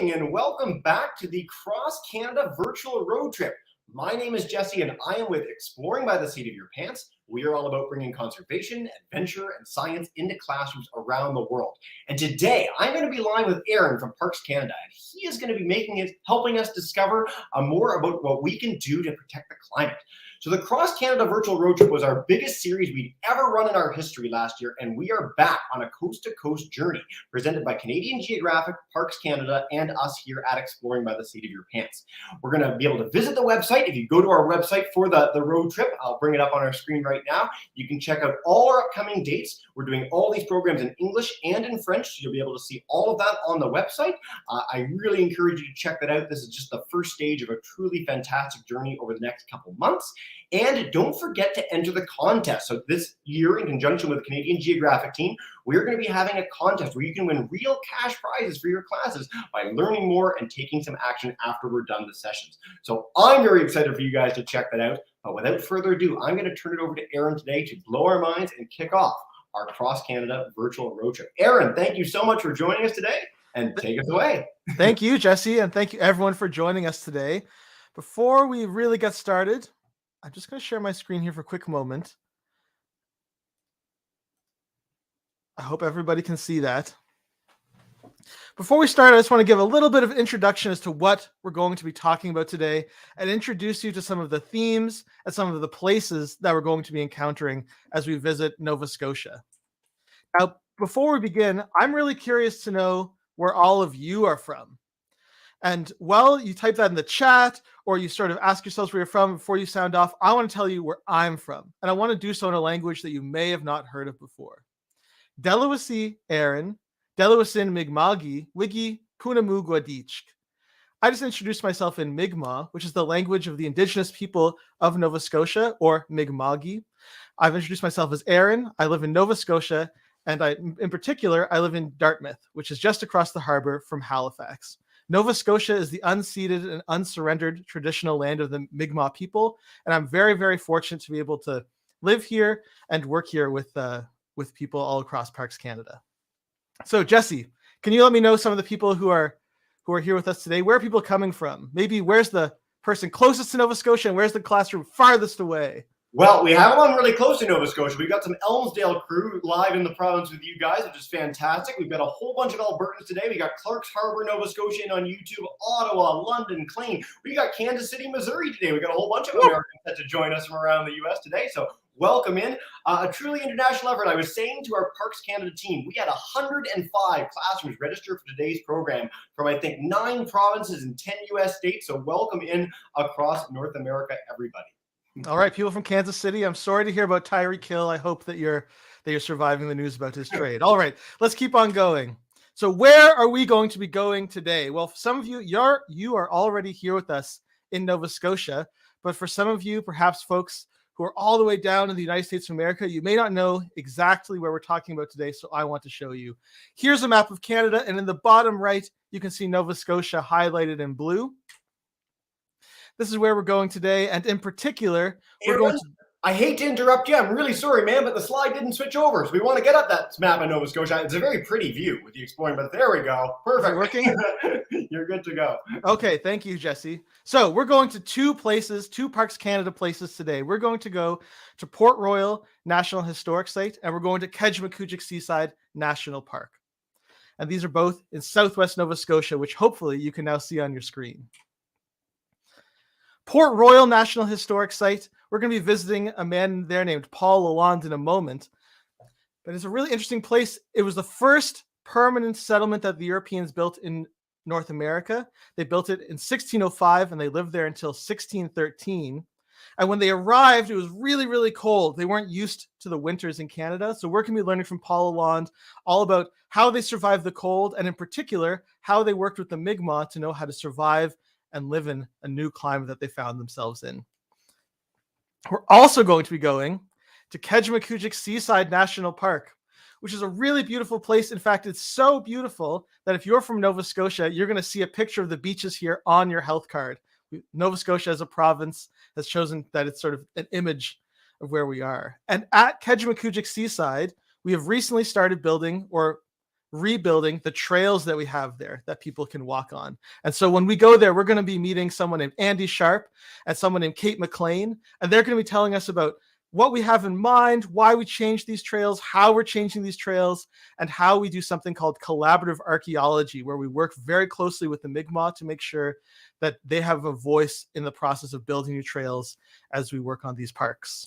morning and welcome back to the Cross Canada Virtual Road Trip. My name is Jesse and I am with Exploring by the Seat of Your Pants. We are all about bringing conservation, adventure, and science into classrooms around the world. And today I'm going to be live with Aaron from Parks Canada, and he is going to be helping us discover more about what we can do to protect the climate. So the Cross Canada Virtual Road Trip was our biggest series we'd ever run in our history last year, and we are back on a coast-to-coast journey presented by Canadian Geographic, Parks Canada, and us here at Exploring by the Seat of Your Pants. We're going to be able to visit the website. If you go to our website for the road trip, I'll bring it up on our screen right now. You can check out all our upcoming dates. We're doing all these programs in English and in French, so you'll be able to see all of that on the website. I really encourage you to check that out. This is just the first stage of a truly fantastic journey over the next couple months. And don't forget to enter the contest. So this year, in conjunction with the Canadian Geographic team, we're going to be having a contest where you can win real cash prizes for your classes by learning more and taking some action after we're done the sessions. So I'm very excited for you guys to check that out. But without further ado, I'm going to turn it over to Aaron today to blow our minds and kick off our Cross Canada Virtual Road Trip. Aaron, thank you so much for joining us today, and take us away. Thank you, Jesse, and thank you everyone for joining us today. Before we really get started, I'm just going to share my screen here for a quick moment. I hope everybody can see that. Before we start, I just want to give a little bit of introduction as to what we're going to be talking about today and introduce you to some of the themes and some of the places that we're going to be encountering as we visit Nova Scotia. Now, before we begin, I'm really curious to know where all of you are from. And while you type that in the chat or you sort of ask yourselves where you're from before you sound off, I want to tell you where I'm from. And I want to do so in a language that you may have not heard of before. Delawisi Aaron, Delawasin Mi'kma'ki, Wigi Punamugwadich. I just introduced myself in Mi'kmaq, which is the language of the indigenous people of Nova Scotia, or Mi'kma'ki. I've introduced myself as Aaron. I live in Nova Scotia, and in particular, I live in Dartmouth, which is just across the harbor from Halifax. Nova Scotia is the unceded and unsurrendered traditional land of the Mi'kmaq people, and I'm very, very fortunate to be able to live here and work here with people all across Parks Canada. So, Jesse, can you let me know some of the people who are here with us today? Where are people coming from? Maybe where's the person closest to Nova Scotia and where's the classroom farthest away? Well, we have one really close to Nova Scotia. We've got some Elmsdale crew live in the province with you guys, which is fantastic. We've got a whole bunch of Albertans today. We got Clarks Harbor, Nova Scotia on YouTube, Ottawa, London, Clane. We got Kansas City, Missouri today. We got a whole bunch of Americans that to join us from around the U.S. today. So welcome in. A truly international effort. I was saying to our Parks Canada team, we had 105 classrooms registered for today's program from, I think, 9 provinces and 10 U.S. states. So welcome in across North America, everybody. All right, people from Kansas City, I'm sorry to hear about Tyreek Hill. I hope that you're surviving the news about his trade. All right, let's keep on going. So where are we going to be going today? Well, for some of you, you are already here with us in Nova Scotia, but for some of you, perhaps folks who are all the way down in the United States of America, you may not know exactly where we're talking about today, so I want to show you. Here's a map of Canada, and in the bottom right, you can see Nova Scotia highlighted in blue. This is where we're going today, and in particular, we're going to... I hate to interrupt you. I'm really sorry, man, but the slide didn't switch over, so we want to get up that map of Nova Scotia. It's a very pretty view with the exploring, but there we go. Perfect. Is it working? You're good to go. Okay, thank you, Jesse. So we're going to two Parks Canada places today. We're going to go to Port Royal National Historic Site, and we're going to Kejimkujik Seaside National Park. And these are both in southwest Nova Scotia, which hopefully you can now see on your screen. Port Royal National Historic Site. We're going to be visiting a man there named Paul Lalonde in a moment. But it's a really interesting place. It was the first permanent settlement that the Europeans built in North America. They built it in 1605 and they lived there until 1613. And when they arrived, it was really, really cold. They weren't used to the winters in Canada. So we're going to be learning from Paul Lalonde all about how they survived the cold, and in particular, how they worked with the Mi'kmaq to know how to survive and live in a new climate that they found themselves in. We're also going to be going to Kejimkujik Seaside National Park, which is a really beautiful place. In fact, it's so beautiful that if you're from Nova Scotia, you're going to see a picture of the beaches here on your health card. Nova Scotia as a province has chosen that it's sort of an image of where we are. And at Kejimkujik Seaside, we have recently started building, or rebuilding the trails that we have there that people can walk on. And so when we go there, we're going to be meeting someone named Andy Sharp and someone named Kate McLean, and they're going to be telling us about what we have in mind, why we changed these trails, how we're changing these trails, and how we do something called collaborative archaeology, where we work very closely with the Mi'kmaq to make sure that they have a voice in the process of building new trails as we work on these parks.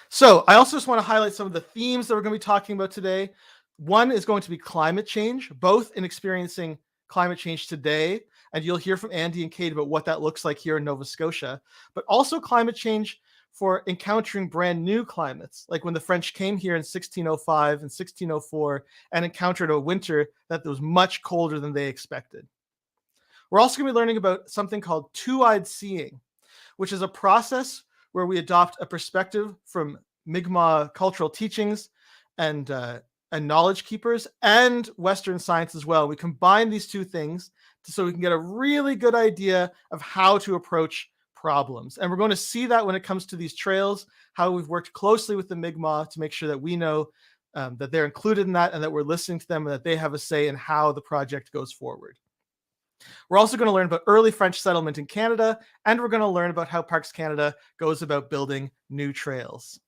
So I also just want to highlight some of the themes that we're going to be talking about today. One is going to be climate change, both in experiencing climate change today, and you'll hear from Andy and Kate about what that looks like here in Nova Scotia, but also climate change for encountering brand new climates, like when the French came here in 1605 and 1604 and encountered a winter that was much colder than they expected. We're also going to be learning about something called two-eyed seeing, which is a process where we adopt a perspective from Mi'kmaq cultural teachings and knowledge keepers and Western science as well. We combine these two things so we can get a really good idea of how to approach problems. And we're going to see that when it comes to these trails, how we've worked closely with the Mi'kmaq to make sure that we know that they're included in that and that we're listening to them and that they have a say in how the project goes forward. We're also going to learn about early French settlement in Canada, and we're going to learn about how Parks Canada goes about building new trails.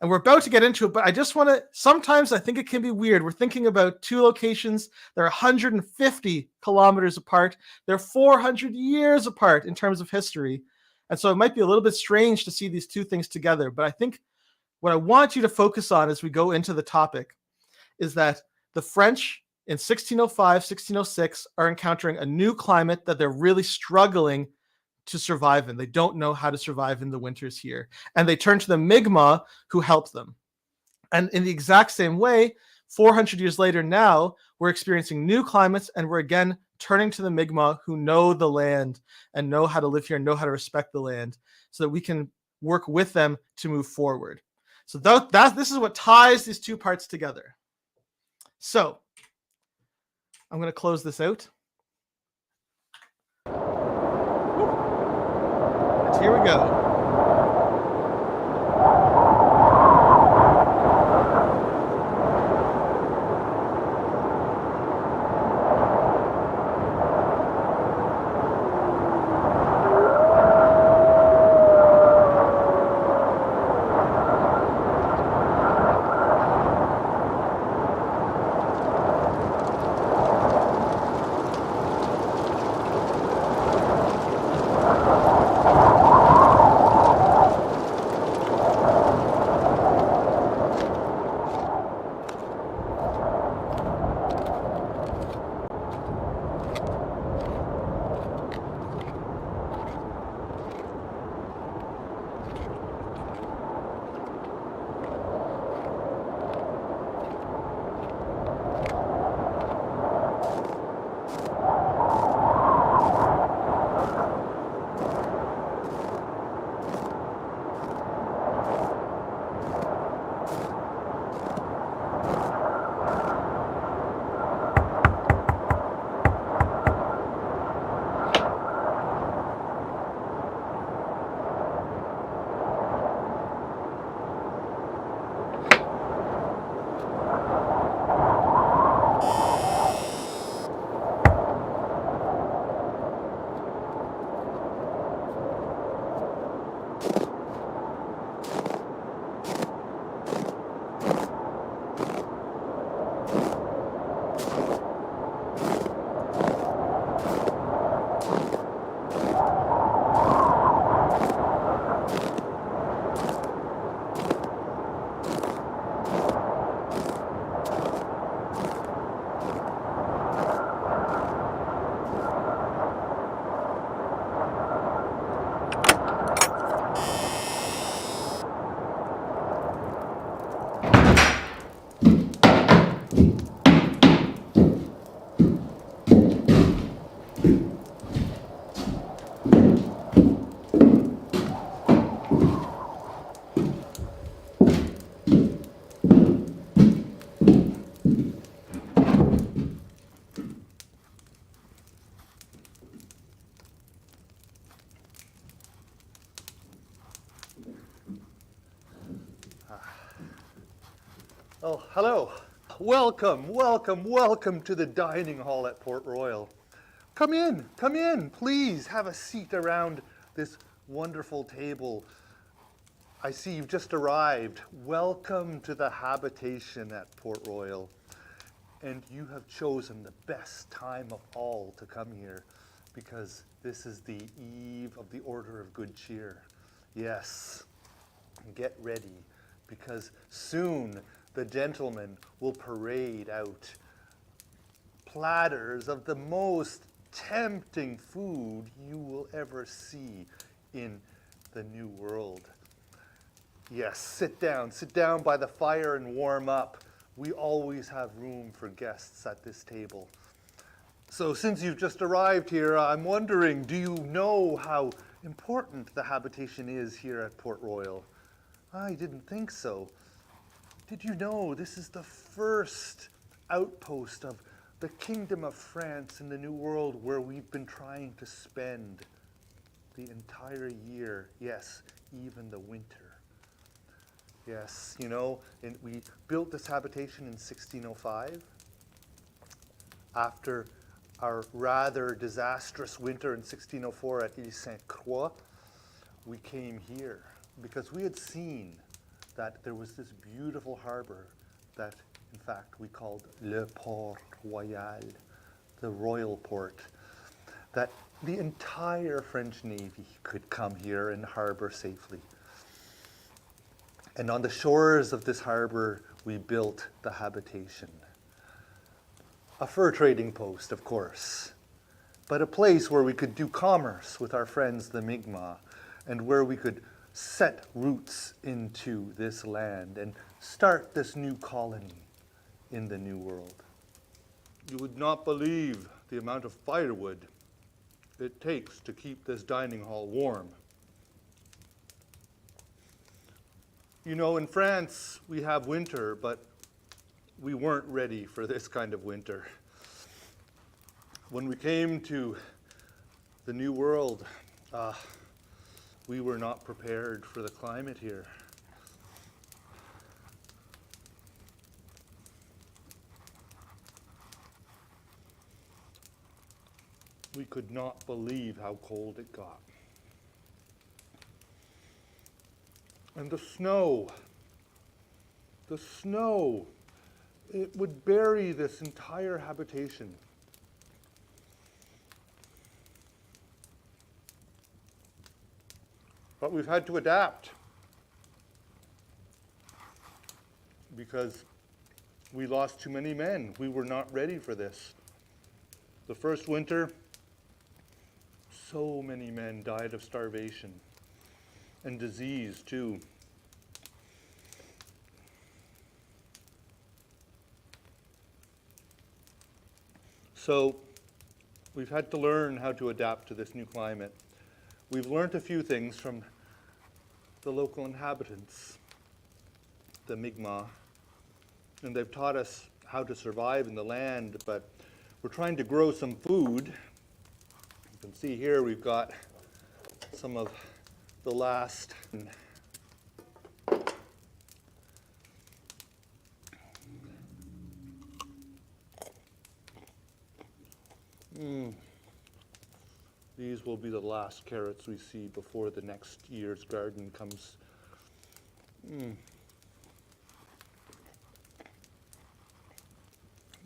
And we're about to get into it, but I just want to, sometimes I think it can be weird. We're thinking about two locations. They're 150 kilometers apart. They're 400 years apart in terms of history. And so it might be a little bit strange to see these two things together. But I think what I want you to focus on as we go into the topic is that the French in 1605, 1606 are encountering a new climate that they're really struggling to survive in. They don't know how to survive in the winters here. And they turn to the Mi'kmaq who help them. And in the exact same way, 400 years later now, we're experiencing new climates and we're again turning to the Mi'kmaq who know the land and know how to live here and know how to respect the land so that we can work with them to move forward. So this is what ties these two parts together. So I'm going to close this out. And here we go. Oh, hello. Welcome, welcome, welcome to the dining hall at Port Royal. Come in, please have a seat around this wonderful table. I see you've just arrived. Welcome to the habitation at Port Royal. And you have chosen the best time of all to come here because this is the eve of the Order of Good Cheer. Yes, get ready because soon the gentlemen will parade out platters of the most tempting food you will ever see in the New World. Yes, sit down by the fire and warm up. We always have room for guests at this table. So since you've just arrived here, I'm wondering, do you know how important the habitation is here at Port Royal? I didn't think so. Did you know this is the first outpost of the Kingdom of France in the New World where we've been trying to spend the entire year, yes, even the winter. Yes, you know, we built this habitation in 1605 after our rather disastrous winter in 1604 at Ile Sainte-Croix. We came here because we had seen that there was this beautiful harbor that, in fact, we called Le Port Royal, the royal port, that the entire French Navy could come here and harbor safely. And on the shores of this harbor, we built the habitation. A fur trading post, of course, but a place where we could do commerce with our friends, the Mi'kmaq, and where we could set roots into this land and start this new colony in the New World. You would not believe the amount of firewood it takes to keep this dining hall warm. You know, in France, we have winter, but we weren't ready for this kind of winter. When we came to the New World, we were not prepared for the climate here. We could not believe how cold it got. And the snow, it would bury this entire habitation. But we've had to adapt because we lost too many men. We were not ready for this. The first winter, so many men died of starvation and disease too. So we've had to learn how to adapt to this new climate. We've learned a few things from the local inhabitants, the Mi'kmaq, and they've taught us how to survive in the land, but we're trying to grow some food. You can see here we've got some of the last These will be the last carrots we see before the next year's garden comes.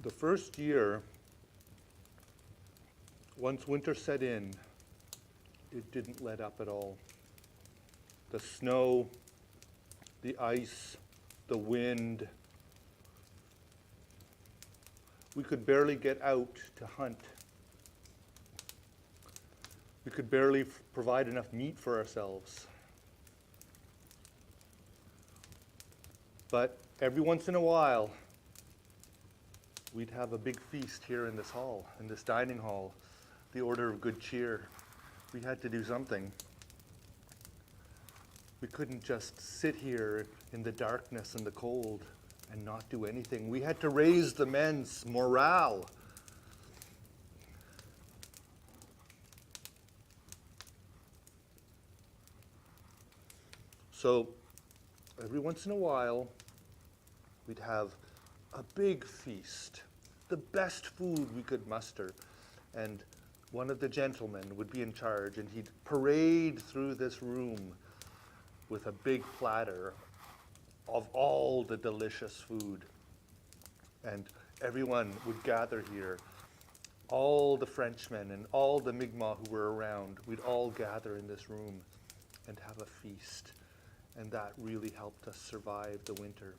The first year, once winter set in, it didn't let up at all. The snow, the ice, the wind. We could barely get out to hunt. We could barely provide enough meat for ourselves. But every once in a while, we'd have a big feast here in this hall, in this dining hall, the Order of Good Cheer. We had to do something. We couldn't just sit here in the darkness and the cold and not do anything. We had to raise the men's morale. So every once in a while, we'd have a big feast, the best food we could muster. And one of the gentlemen would be in charge, and he'd parade through this room with a big platter of all the delicious food. And everyone would gather here. All the Frenchmen and all the Mi'kmaq who were around, we'd all gather in this room and have a feast. And that really helped us survive the winter.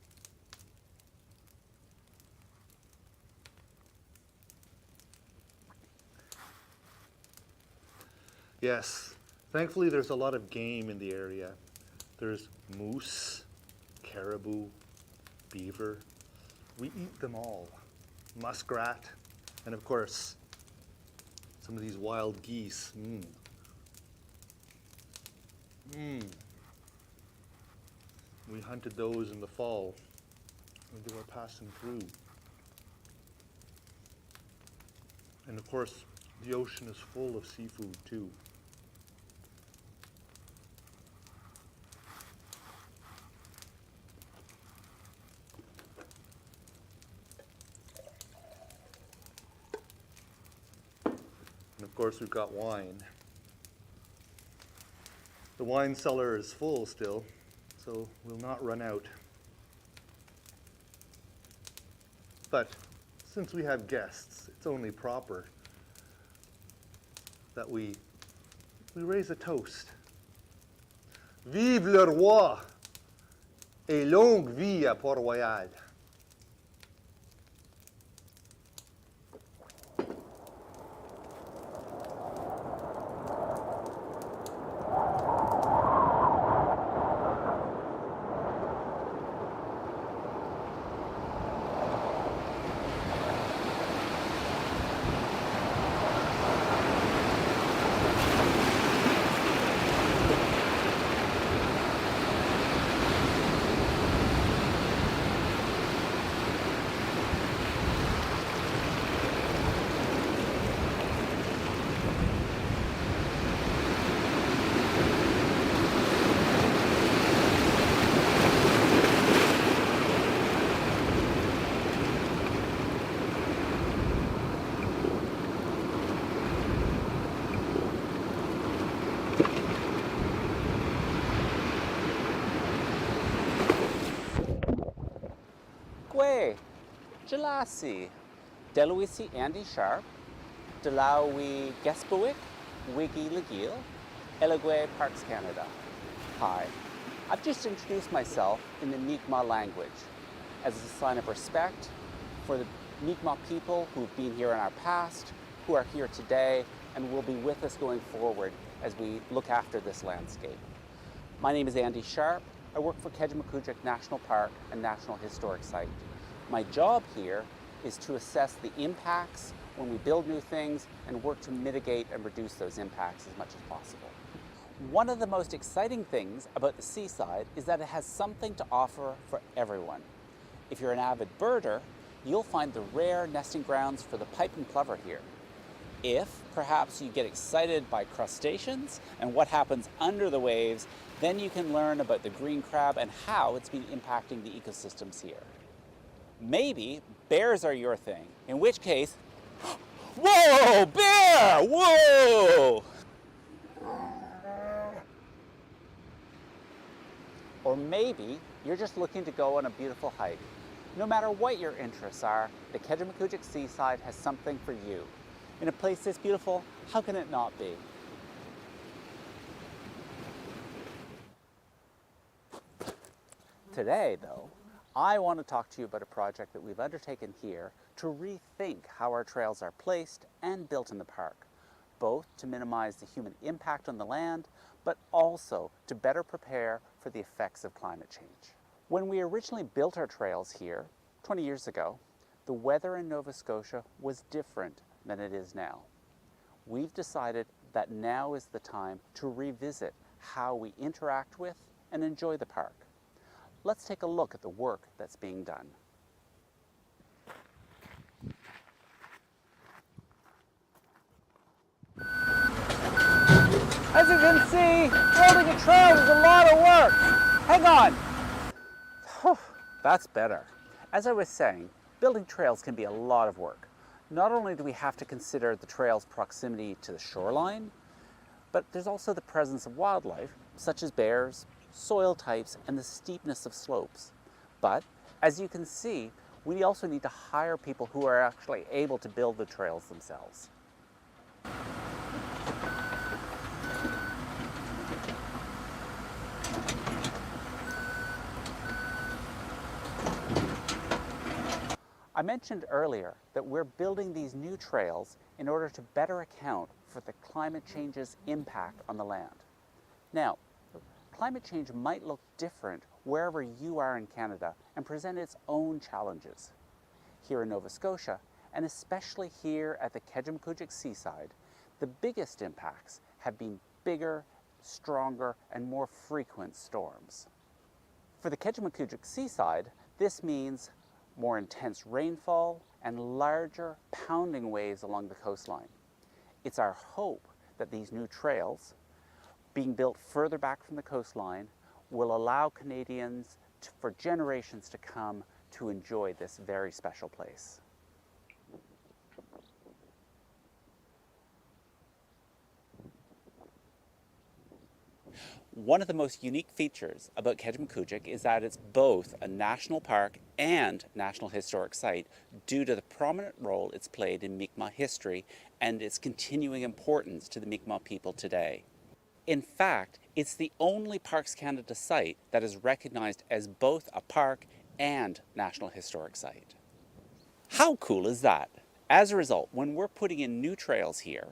Yes, thankfully there's a lot of game in the area. There's moose, caribou, beaver. We eat them all. Muskrat, and of course, some of these wild geese. We hunted those in the fall when they were passing through. And of course, the ocean is full of seafood too. And of course, we've got wine. The wine cellar is full still, so we'll not run out. But since we have guests, it's only proper that we raise a toast. Vive le roi et longue vie à Port-Royal. Gwe, Jalasi, Deluisi Andy Sharp, Delawi Gespowick, Wiggy Legil, Elegwe Parks Canada. Hi, I've just introduced myself in the Mi'kmaq language as a sign of respect for the Mi'kmaq people who've been here in our past, who are here today, and will be with us going forward as we look after this landscape. My name is Andy Sharp. I work for Kejimkujik National Park and National Historic Site. My job here is to assess the impacts when we build new things and work to mitigate and reduce those impacts as much as possible. One of the most exciting things about the Seaside is that it has something to offer for everyone. If you're an avid birder, you'll find the rare nesting grounds for the pipe and plover here. If perhaps you get excited by crustaceans and what happens under the waves, then you can learn about the green crab and how it's been impacting the ecosystems here. Maybe bears are your thing, in which case, whoa, bear, whoa! Or maybe you're just looking to go on a beautiful hike. No matter what your interests are, the Kejimkujik Seaside has something for you. In a place this beautiful, how can it not be? Today, though, I want to talk to you about a project that we've undertaken here to rethink how our trails are placed and built in the park, both to minimize the human impact on the land, but also to better prepare for the effects of climate change. When we originally built our trails here, 20 years ago, the weather in Nova Scotia was different than it is now. We've decided that now is the time to revisit how we interact with and enjoy the park. Let's take a look at the work that's being done. As you can see, building a trail is a lot of work. Hang on. That's better. As I was saying, building trails can be a lot of work. Not only do we have to consider the trail's proximity to the shoreline, but there's also the presence of wildlife, such as bears, soil types, and the steepness of slopes. But, as you can see, we also need to hire people who are actually able to build the trails themselves. I mentioned earlier that we're building these new trails in order to better account for the climate change's impact on the land. Now, climate change might look different wherever you are in Canada and present its own challenges. Here in Nova Scotia, and especially here at the Kejimkujik Seaside, the biggest impacts have been bigger, stronger, and more frequent storms. For the Kejimkujik Seaside, this means more intense rainfall and larger pounding waves along the coastline. It's our hope that these new trails, being built further back from the coastline, will allow Canadians for generations to come to enjoy this very special place. One of the most unique features about Kejimkujik is that it's both a national park and national historic site due to the prominent role it's played in Mi'kmaq history and its continuing importance to the Mi'kmaq people today. In fact, it's the only Parks Canada site that is recognized as both a park and national historic site. How cool is that? As a result, when we're putting in new trails here,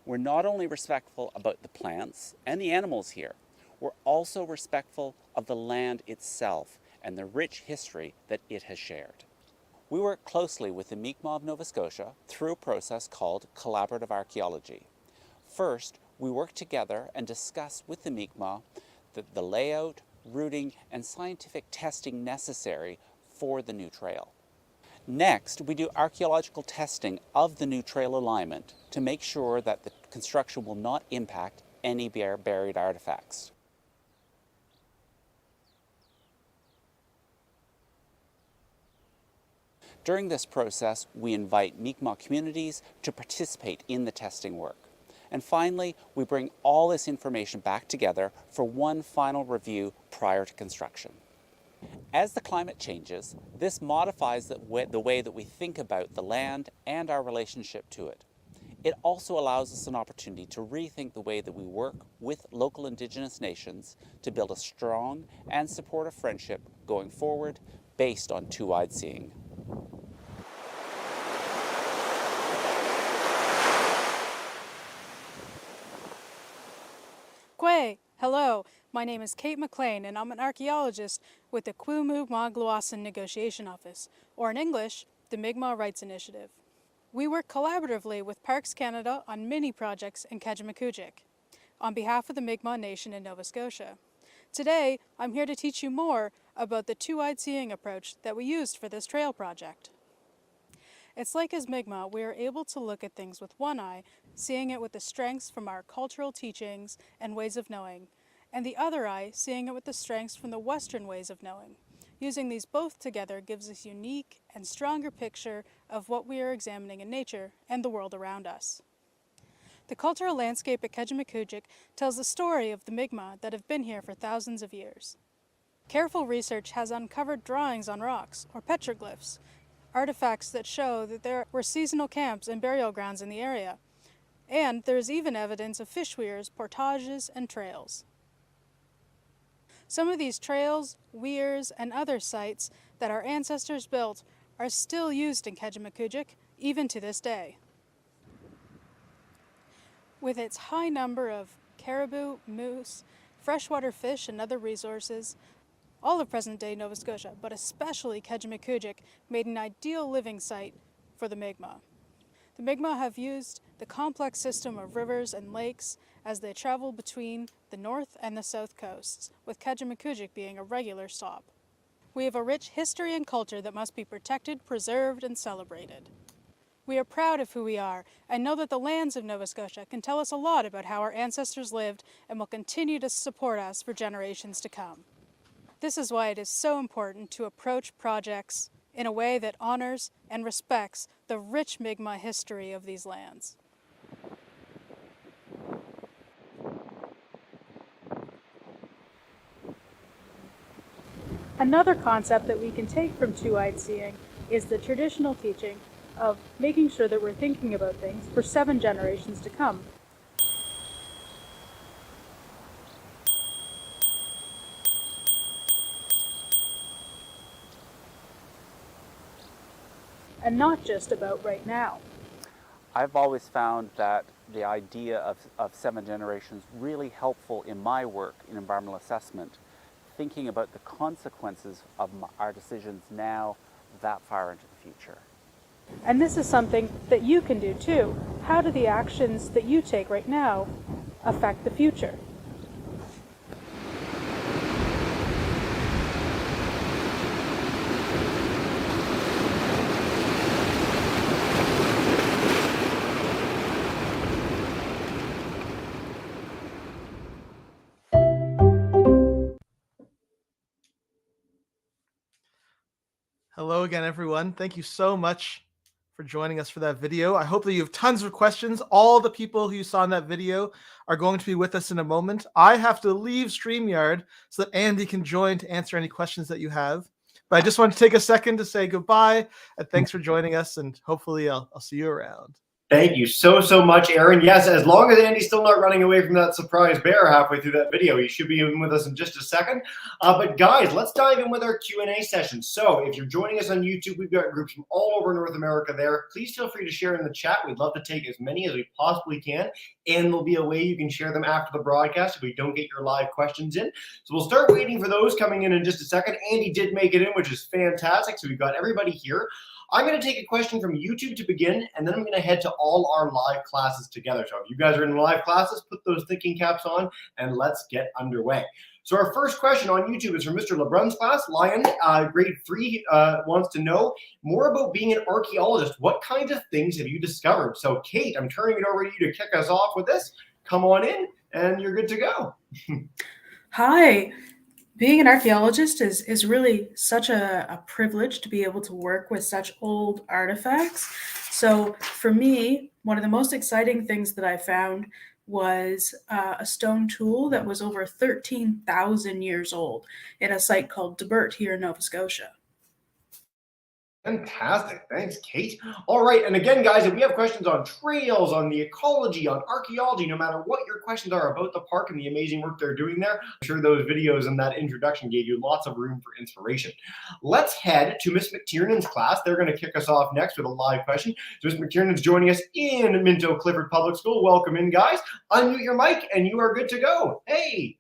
we're not only respectful about the plants and the animals here, we're also respectful of the land itself and the rich history that it has shared. We work closely with the Mi'kmaq of Nova Scotia through a process called collaborative archaeology. First, we work together and discuss with the Mi'kmaq the layout, routing, and scientific testing necessary for the new trail. Next, we do archaeological testing of the new trail alignment to make sure that the construction will not impact any buried artifacts. During this process, we invite Mi'kmaq communities to participate in the testing work. And finally, we bring all this information back together for one final review prior to construction. As the climate changes, this modifies the way that we think about the land and our relationship to it. It also allows us an opportunity to rethink the way that we work with local Indigenous nations to build a strong and supportive friendship going forward based on two-eyed seeing. Kwe, hello. My name is Kate McLean and I'm an archaeologist with the Kw'umu'ma'gluasan Negotiation Office, or in English, the Mi'kmaq Rights Initiative. We work collaboratively with Parks Canada on many projects in Kejimkujik on behalf of the Mi'kmaq Nation in Nova Scotia. Today, I'm here to teach you more about the two-eyed seeing approach that we used for this trail project. It's like as Mi'kmaq, we are able to look at things with one eye, seeing it with the strengths from our cultural teachings and ways of knowing, and the other eye seeing it with the strengths from the Western ways of knowing. Using these both together gives us a unique and stronger picture of what we are examining in nature and the world around us. The cultural landscape at Kejimkujik tells the story of the Mi'kmaq that have been here for thousands of years. Careful research has uncovered drawings on rocks, or petroglyphs, artifacts that show that there were seasonal camps and burial grounds in the area, and there is even evidence of fish weirs, portages, and trails. Some of these trails, weirs, and other sites that our ancestors built are still used in Kejimkujik, even to this day. With its high number of caribou, moose, freshwater fish, and other resources, all of present-day Nova Scotia, but especially Kejimkujik, made an ideal living site for the Mi'kmaq. The Mi'kmaq have used the complex system of rivers and lakes as they travel between the north and the south coasts, with Kejimkujik being a regular stop. We have a rich history and culture that must be protected, preserved, and celebrated. We are proud of who we are and know that the lands of Nova Scotia can tell us a lot about how our ancestors lived and will continue to support us for generations to come. This is why it is so important to approach projects in a way that honors and respects the rich Mi'kmaq history of these lands. Another concept that we can take from two-eyed seeing is the traditional teaching of making sure that we're thinking about things for 7 generations to come. And not just about right now. I've always found that the idea of 7 generations really helpful in my work in environmental assessment, thinking about the consequences of our decisions now that far into the future. And this is something that you can do too. How do the actions that you take right now affect the future? Hello again, everyone. Thank you so much for joining us for that video. I hope that you have tons of questions. All the people who you saw in that video are going to be with us in a moment. I have to leave StreamYard so that Andy can join to answer any questions that you have. But I just want to take a second to say goodbye and thanks for joining us, and hopefully I'll see you around. Thank you so much, Aaron. Yes, as long as Andy's still not running away from that surprise bear halfway through that video, he should be in with us in just a second. But guys, let's dive in with our Q&A session. So if you're joining us on YouTube, we've got groups from all over North America there. Please feel free to share in the chat. We'd love to take as many as we possibly can, and there'll be a way you can share them after the broadcast if we don't get your live questions in. So we'll start waiting for those coming in just a second. Andy did make it in, which is fantastic. So we've got everybody here. I'm going to take a question from YouTube to begin, and then I'm going to head to all our live classes together. So if you guys are in live classes, put those thinking caps on, and let's get underway. So our first question on YouTube is from Mr. LeBrun's class. Lion, grade 3, wants to know more about being an archaeologist. What kinds of things have you discovered? So Kate, I'm turning it over to you to kick us off with this. Come on in, and you're good to go. Hi. Being an archaeologist is really such a privilege to be able to work with such old artifacts. So for me, one of the most exciting things that I found was a stone tool that was over 13,000 years old in a site called Debert here in Nova Scotia. Fantastic. Thanks, Kate. All right. And again, guys, if we have questions on trails, on the ecology, on archaeology, no matter what your questions are about the park and the amazing work they're doing there, I'm sure those videos and that introduction gave you lots of room for inspiration. Let's head to Miss McTiernan's class. They're going to kick us off next with a live question. So Miss McTiernan's joining us in Minto Clifford Public School. Welcome in, guys. Unmute your mic and you are good to go. Hey.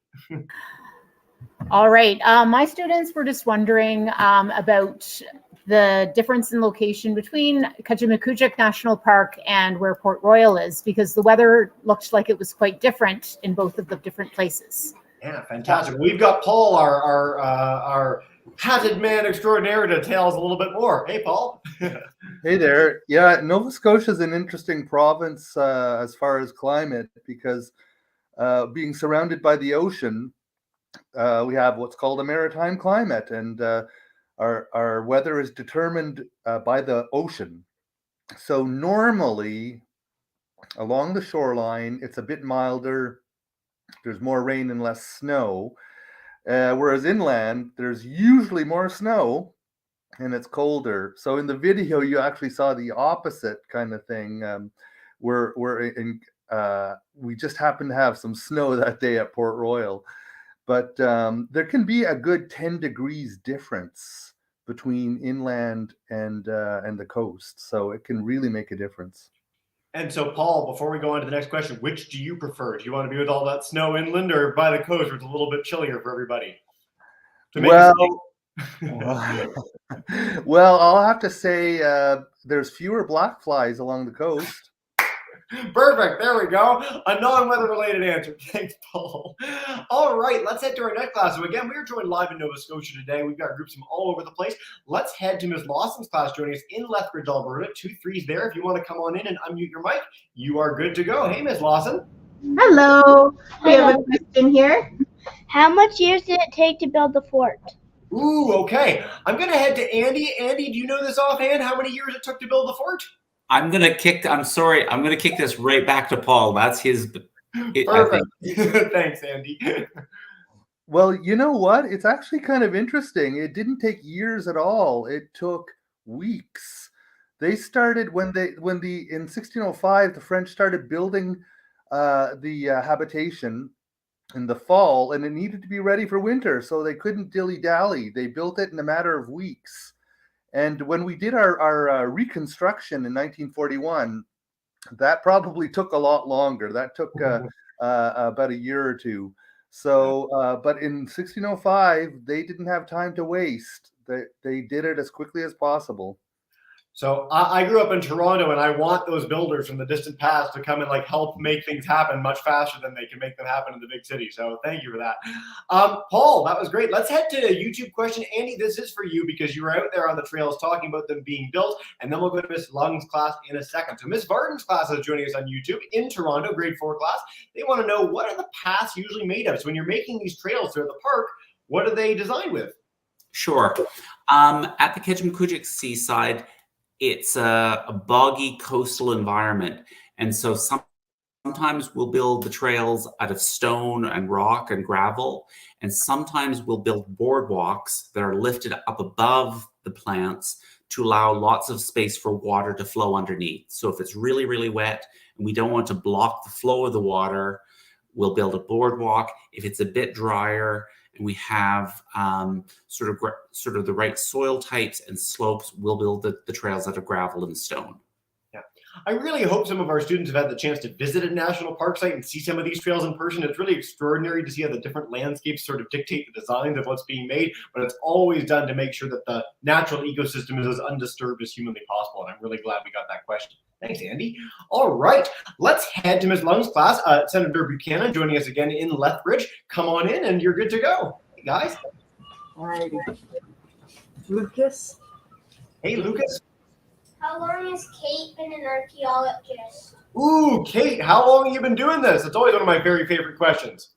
All right. My students were just wondering about the difference in location between Kejimkujik National Park and where Port Royal is, because the weather looked like it was quite different in both of the different places. Yeah, fantastic. We've got Paul, our hatted man extraordinaire, to tell us a little bit more. Hey, Paul. Hey there. Yeah, Nova Scotia is an interesting province as far as climate, because being surrounded by the ocean, we have what's called a maritime climate, and our weather is determined by the ocean. So normally along the shoreline, it's a bit milder. There's more rain and less snow. Whereas inland, there's usually more snow and it's colder. So in the video, you actually saw the opposite kind of thing. We just happened to have some snow that day at Port Royal. But there can be a good 10 degrees difference between inland and the coast. So it can really make a difference. And so, Paul, before we go on to the next question, which do you prefer? Do you want to be with all that snow inland or by the coast where it's a little bit chillier for everybody? Well, I'll have to say there's fewer black flies along the coast. Perfect. There we go. A non-weather related answer. Thanks, Paul. All right, let's head to our next class. So again, we are joined live in Nova Scotia today. We've got groups from all over the place. Let's head to Ms. Lawson's class joining us in Lethbridge, Alberta. 2 3s there. If you want to come on in and unmute your mic, you are good to go. Hey, Ms. Lawson. Hello. We have a question here. How much years did it take to build the fort? Ooh, okay. I'm going to head to Andy. Andy, do you know this offhand, how many years it took to build the fort? I'm going to kick this right back to Paul. That's his. Perfect. Thanks, Andy. Well, you know what? It's actually kind of interesting. It didn't take years at all. It took weeks. They started in 1605, the French started building the habitation in the fall, and it needed to be ready for winter, so they couldn't dilly-dally. They built it in a matter of weeks. And when we did our reconstruction in 1941, that probably took a lot longer. That took about a year or two. So, but in 1605, they didn't have time to waste. They did it as quickly as possible. So I grew up in Toronto, and I want those builders from the distant past to come and like help make things happen much faster than they can make them happen in the big city. So thank you for that. Paul, that was great. Let's head to a YouTube question. Andy, this is for you because you were out there on the trails talking about them being built, and then we'll go to Miss Lung's class in a second. So Miss Varden's class is joining us on YouTube in Toronto, grade 4 class. They want to know, what are the paths usually made of? So when you're making these trails through the park, what are they designed with? Sure. At the Kejimkujik Seaside, it's a boggy coastal environment. And so sometimes we'll build the trails out of stone and rock and gravel. And sometimes we'll build boardwalks that are lifted up above the plants to allow lots of space for water to flow underneath. So if it's really, really wet and we don't want to block the flow of the water, we'll build a boardwalk. If it's a bit drier and we have sort of the right soil types and slopes, we'll build the trails out of gravel and stone. Yeah, I really hope some of our students have had the chance to visit a national park site and see some of these trails in person. It's really extraordinary to see how the different landscapes sort of dictate the designs of what's being made, but it's always done to make sure that the natural ethosystem is as undisturbed as humanly possible. And I'm really glad we got that question. Thanks, Andy. All right, let's head to Ms. Lung's class. Senator Buchanan joining us again in Lethbridge. Come on in and you're good to go. Hey, guys. All righty. Lucas? Hey, Lucas. How long has Kate been an archaeologist? Ooh, Kate, how long have you been doing this? It's always one of my very favorite questions.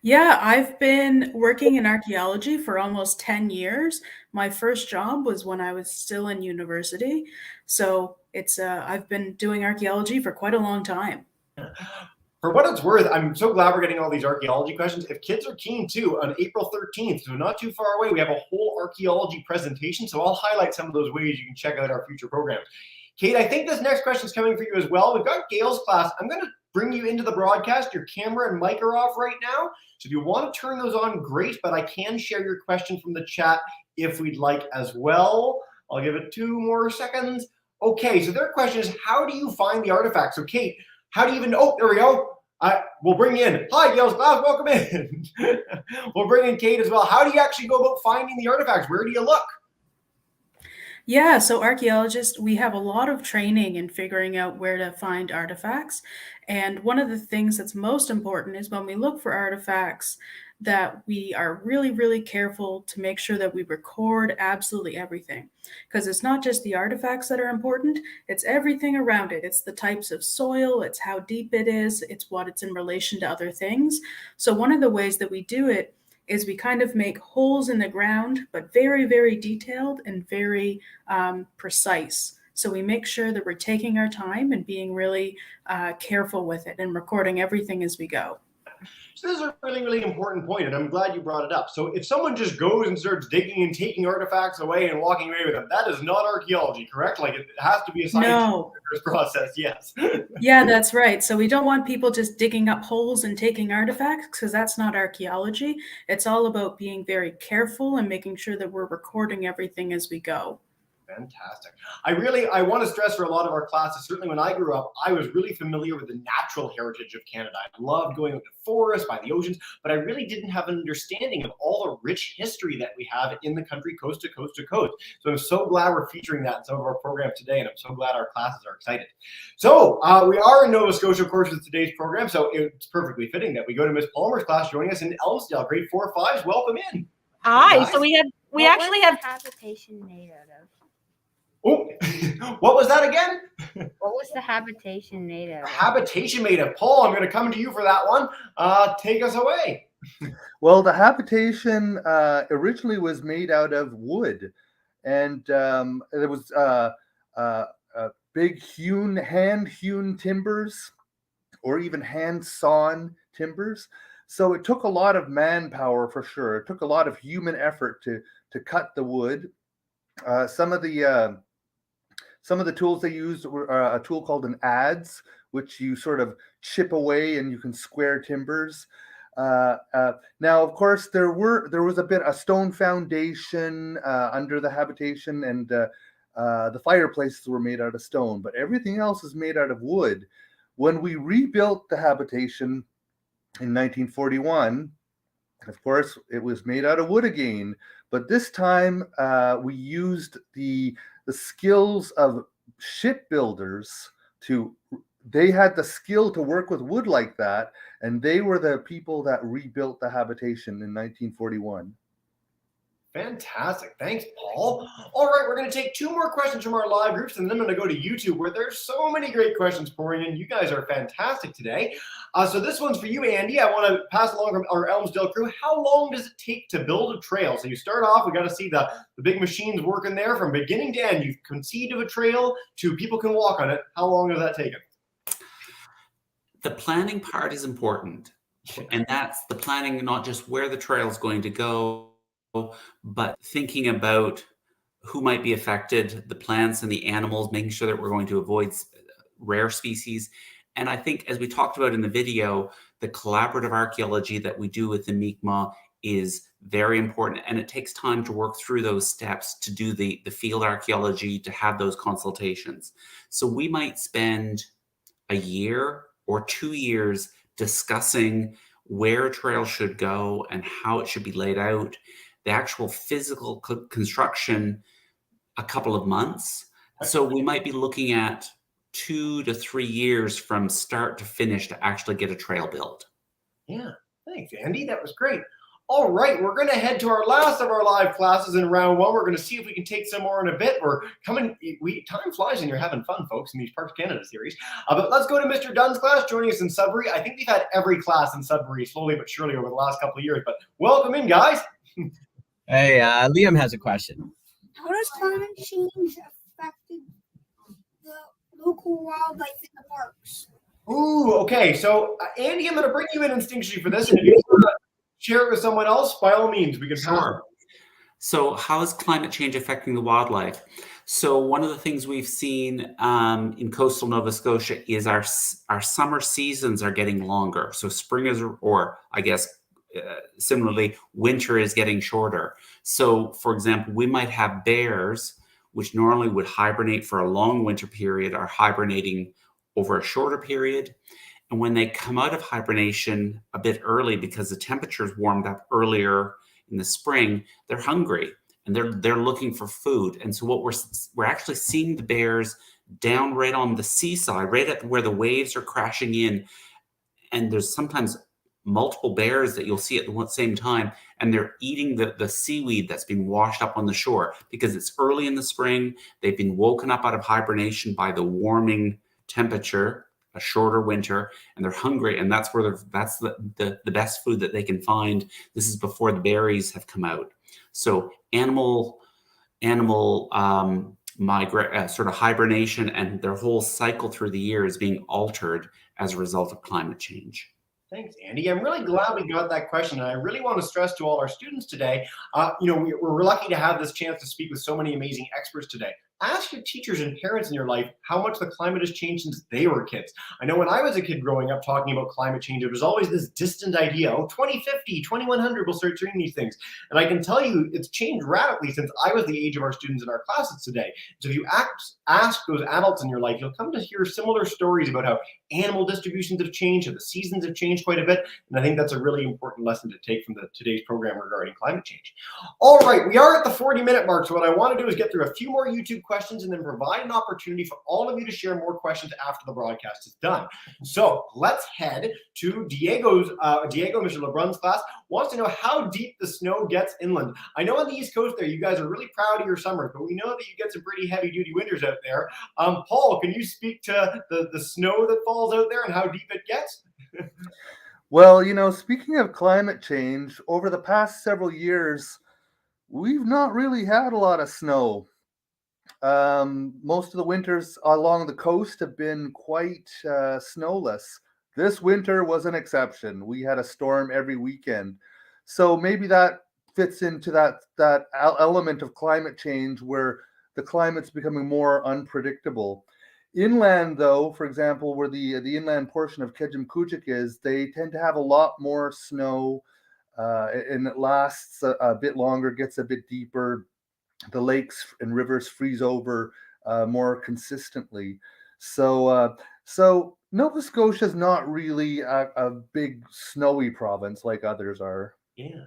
Yeah, I've been working in archaeology for almost 10 years. My first job was when I was still in university. So I've been doing archaeology for quite a long time. For what it's worth, I'm so glad we're getting all these archaeology questions. If kids are keen too, on April 13th, so not too far away, we have a whole archaeology presentation. So I'll highlight some of those ways you can check out our future programs. Kate, I think this next question is coming for you as well. We've got Gail's class. I'm going to bring you into the broadcast. Your camera and mic are off right now. So if you want to turn those on, great, but I can share your question from the chat if we'd like as well. I'll give it 2 more seconds. Okay, so their question is, how do you find the artifacts? So Kate, how do you even, oh, there we go. We'll bring you in. Hi, Gail's class, welcome in. We'll bring in Kate as well. How do you actually go about finding the artifacts? Where do you look? Yeah, so archaeologists, we have a lot of training in figuring out where to find artifacts. And one of the things that's most important is when we look for artifacts that we are really, really careful to make sure that we record absolutely everything. Because it's not just the artifacts that are important, it's everything around it. It's the types of soil, it's how deep it is, it's what it's in relation to other things. So one of the ways that we do it is we kind of make holes in the ground, but very, very detailed and very precise. So we make sure that we're taking our time and being really careful with it and recording everything as we go. So this is a really, really important point, and I'm glad you brought it up. So if someone just goes and starts digging and taking artifacts away and walking away with them, that is not archaeology, correct? Like it has to be a scientific process, yes. Yeah, that's right. So we don't want people just digging up holes and taking artifacts because that's not archaeology. It's all about being very careful and making sure that we're recording everything as we go. Fantastic. I want to stress for a lot of our classes, certainly when I grew up, I was really familiar with the natural heritage of Canada. I loved going out to forests, by the oceans, but I really didn't have an understanding of all the rich history that we have in the country, coast to coast to coast. So I'm so glad we're featuring that in some of our programs today, and I'm so glad our classes are excited. So we are in Nova Scotia, of course, with today's program, so it's perfectly fitting that we go to Miss Palmer's class joining us in Elmsdale, grade 4-5s. Welcome in. Hi. Nice. So we actually have habitation made out of? Oh, what was that again? What was the habitation made of? Habitation made of. Paul, I'm going to come to you for that one. Take us away. Well, the habitation originally was made out of wood, and there was big hand-hewn timbers, or even hand-sawn timbers. So it took a lot of manpower for sure. It took a lot of human effort to cut the wood. Some of the tools they used were a tool called an adze, which you sort of chip away and you can square timbers. Now, of course, there was a stone foundation under the habitation, and the fireplaces were made out of stone, but everything else is made out of wood. When we rebuilt the habitation in 1941, of course, it was made out of wood again, but this time we used the skills of shipbuilders they had the skill to work with wood like that, and they were the people that rebuilt the habitation in 1941. Fantastic. Thanks, Paul. All right, we're going to take 2 more questions from our live groups, and then I'm going to go to YouTube, where there's so many great questions pouring in. You guys are fantastic today. So this one's for you, Andy. I want to pass along from our Elmsdale crew. How long does it take to build a trail? So you start off, we got to see the big machines working there from beginning to end. You've conceived of a trail to people can walk on it. How long does that take? The planning part is important, and that's the planning, not just where the trail is going to go, but thinking about who might be affected, the plants and the animals, making sure that we're going to avoid rare species. And I think, as we talked about in the video, the collaborative archaeology that we do with the Mi'kmaq is very important, and it takes time to work through those steps, to do the field archaeology, to have those consultations. So we might spend a year or 2 years discussing where a trail should go and how it should be laid out. The actual physical construction, a couple of months. So we might be looking at 2 to 3 years from start to finish to actually get a trail built. Yeah, thanks, Andy. That was great. All right, we're going to head to our last of our live classes in round 1. We're going to see if we can take some more in a bit. Time flies and you're having fun, folks, in these Parks Canada series. But let's go to Mr. Dunn's class, joining us in Sudbury. I think we've had every class in Sudbury slowly but surely over the last couple of years. But welcome in, guys. Hey, Liam has a question. How does climate change affect the local wildlife in the parks? Ooh, okay. So, Andy, I'm going to bring you in instinctually for this. And if you want to share it with someone else, by all means, we can. Sure. So how is climate change affecting the wildlife? So one of the things we've seen in coastal Nova Scotia is our summer seasons are getting longer. So spring is, or I guess similarly, winter is getting shorter. So for example, we might have bears, which normally would hibernate for a long winter period, are hibernating over a shorter period. And when they come out of hibernation a bit early, because the temperatures warmed up earlier in the spring, they're hungry and they're looking for food. And so what we're actually seeing the bears down right on the seaside, right at where the waves are crashing in. And there's sometimes multiple bears that you'll see at the same time, and they're eating the seaweed that's been washed up on the shore because it's early in the spring. They've been woken up out of hibernation by the warming temperature, a shorter winter, and they're hungry, and that's where that's the best food that they can find. This is before the berries have come out. So animal sort of hibernation and their whole cycle through the year is being altered as a result of climate change. Thanks, Andy. I'm really glad we got that question, and I really want to stress to all our students today, we're lucky to have this chance to speak with so many amazing experts today. Ask your teachers and parents in your life how much the climate has changed since they were kids. I know when I was a kid growing up talking about climate change, it was always this distant idea, 2050, 2100, we'll start doing these things. And I can tell you it's changed radically since I was the age of our students in our classes today. So if you ask those adults in your life, you'll come to hear similar stories about how animal distributions have changed, and the seasons have changed quite a bit. And I think that's a really important lesson to take from today's program regarding climate change. All right, we are at the 40-minute mark. So what I want to do is get through a few more YouTube questions and then provide an opportunity for all of you to share more questions after the broadcast is done. So let's head to Diego, Mr. LeBrun's class, wants to know how deep the snow gets inland. I know on the East Coast there, you guys are really proud of your summers, but we know that you get some pretty heavy-duty winters out there. Paul, can you speak to the snow that falls out there and how deep it gets? Well, speaking of climate change, over the past several years, we've not really had a lot of snow. Most of the winters along the coast have been quite snowless. This winter was an exception. We had a storm every weekend. So maybe that fits into that element of climate change where the climate's becoming more unpredictable. Inland, though, for example, where the inland portion of Kejimkujik is, they tend to have a lot more snow, and it lasts a bit longer, gets a bit deeper. The lakes and rivers freeze over more consistently. So Nova Scotia is not really a big snowy province like others are. Yeah.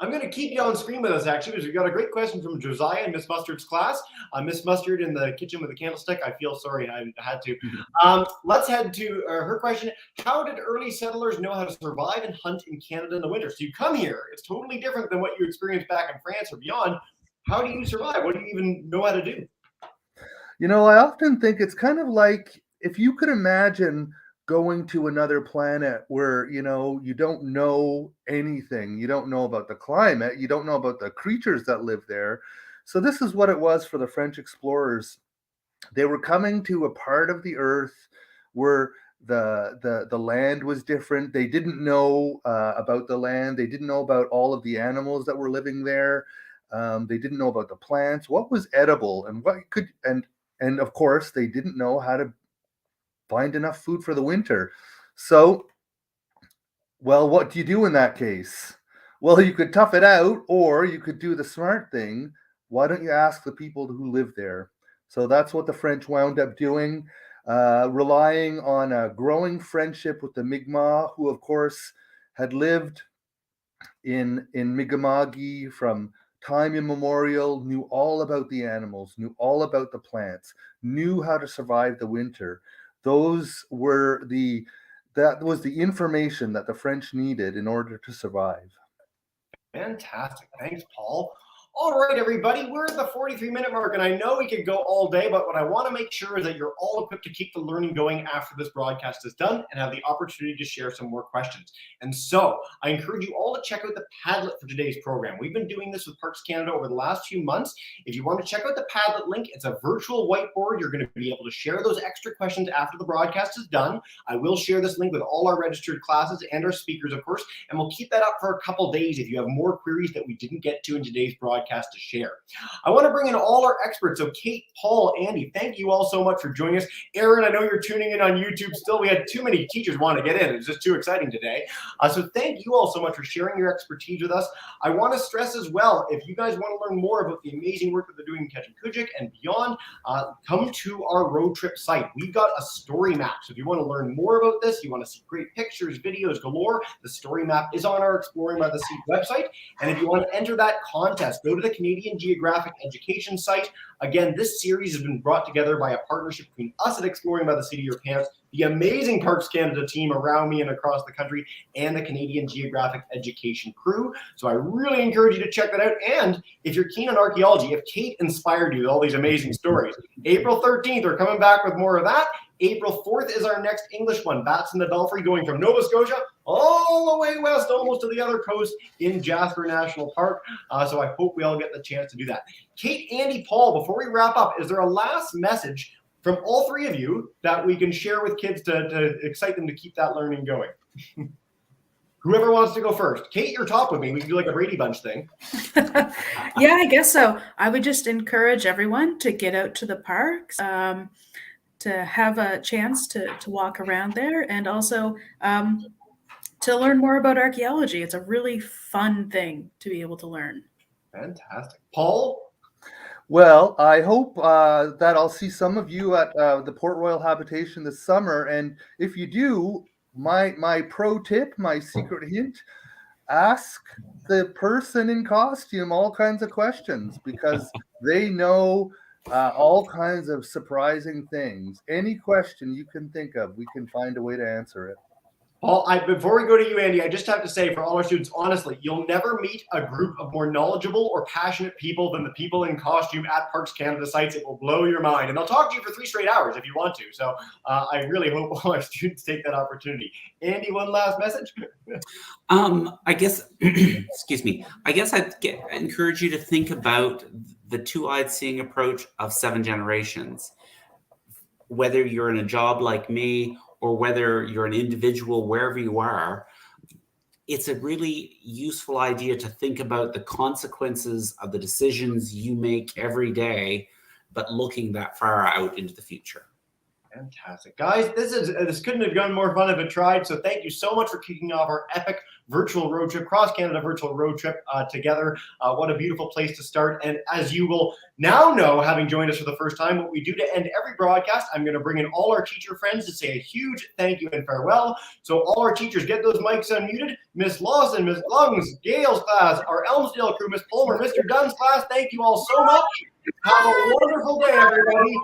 I'm going to keep you on screen with us, actually, because we've got a great question from Josiah in Miss Mustard's class. Miss Mustard in the kitchen with the candlestick. I feel sorry I had to. Let's head to her question. How did early settlers know how to survive and hunt in Canada in the winter? So you come here. It's totally different than what you experienced back in France or beyond. How do you survive? What do you even know how to do? I often think it's kind of like if you could imagine going to another planet where, you don't know anything. You don't know about the climate. You don't know about the creatures that live there. So this is what it was for the French explorers. They were coming to a part of the earth where the land was different. They didn't know about the land. They didn't know about all of the animals that were living there. They didn't know about the plants, what was edible, and what could and of course they didn't know how to find enough food for the winter. So, well, what do you do in that case? Well, you could tough it out, or you could do the smart thing. Why don't you ask the people who live there? So that's what the French wound up doing, relying on a growing friendship with the Mi'kmaq, who, of course, had lived in Mi'kma'ki from time immemorial, knew all about the animals, knew all about the plants, knew how to survive the winter. That was the information that the French needed in order to survive. Fantastic. Thanks, Paul. All right, everybody, we're at the 43-minute mark, and I know we could go all day, but what I want to make sure is that you're all equipped to keep the learning going after this broadcast is done and have the opportunity to share some more questions. And so I encourage you all to check out the Padlet for today's program. We've been doing this with Parks Canada over the last few months. If you want to check out the Padlet link, it's a virtual whiteboard. You're going to be able to share those extra questions after the broadcast is done. I will share this link with all our registered classes and our speakers, of course, and we'll keep that up for a couple days if you have more queries that we didn't get to in today's broadcast to share. I want to bring in all our experts. So Kate, Paul, Andy, thank you all so much for joining us. Aaron, I know you're tuning in on YouTube still. We had too many teachers want to get in. It was just too exciting today. So thank you all so much for sharing your expertise with us. I want to stress as well, if you guys want to learn more about the amazing work that they're doing in Kejimkujik and beyond, come to our road trip site. We've got a story map. So if you want to learn more about this, you want to see great pictures, videos galore, the story map is on our Exploring by the Sea website. And if you want to enter that contest, go to the Canadian Geographic Education site. Again, this series has been brought together by a partnership between us at Exploring by the Seat of Your Pants, the amazing Parks Canada team around me and across the country, and the Canadian Geographic Education crew. So I really encourage you to check that out. And if you're keen on archaeology, if Kate inspired you with all these amazing stories, April 13th, we're coming back with more of that. April 4th is our next English one, Bats in the Belfry, going from Nova Scotia all the way west, almost to the other coast in Jasper National Park. So I hope we all get the chance to do that. Kate, Andy, Paul, before we wrap up, is there a last message from all three of you that we can share with kids to excite them to keep that learning going? Whoever wants to go first. Kate, you're top with me. We can do like a Brady Bunch thing. Yeah, I guess so. I would just encourage everyone to get out to the parks, to have a chance to walk around there, and also to learn more about archaeology. It's a really fun thing to be able to learn. Fantastic. Paul? Well, I hope that I'll see some of you at the Port Royal Habitation this summer. And if you do, my pro tip, my secret hint, ask the person in costume all kinds of questions, because they know all kinds of surprising things. Any question you can think of, we can find a way to answer it. Well, before we go to you, Andy, I just have to say for all our students, honestly, you'll never meet a group of more knowledgeable or passionate people than the people in costume at Parks Canada sites. It will blow your mind. And they'll talk to you for 3 straight hours if you want to. So I really hope all our students take that opportunity. Andy, one last message? I guess, excuse me, I guess I'd encourage you to think about the two-eyed seeing approach of 7 generations. Whether you're in a job like me or whether you're an individual, wherever you are, it's a really useful idea to think about the consequences of the decisions you make every day, but looking that far out into the future. Fantastic. Guys, this couldn't have gone more fun if it tried. So thank you so much for kicking off our epic virtual road trip, cross-Canada virtual road trip together. What a beautiful place to start. And as you will now know, having joined us for the first time, what we do to end every broadcast, I'm going to bring in all our teacher friends to say a huge thank you and farewell. So all our teachers, get those mics unmuted. Miss Lawson, Miss Lungs, Gail's class, our Elmsdale crew, Miss Palmer, Mr. Dunn's class, thank you all so much. Have a wonderful day, everybody.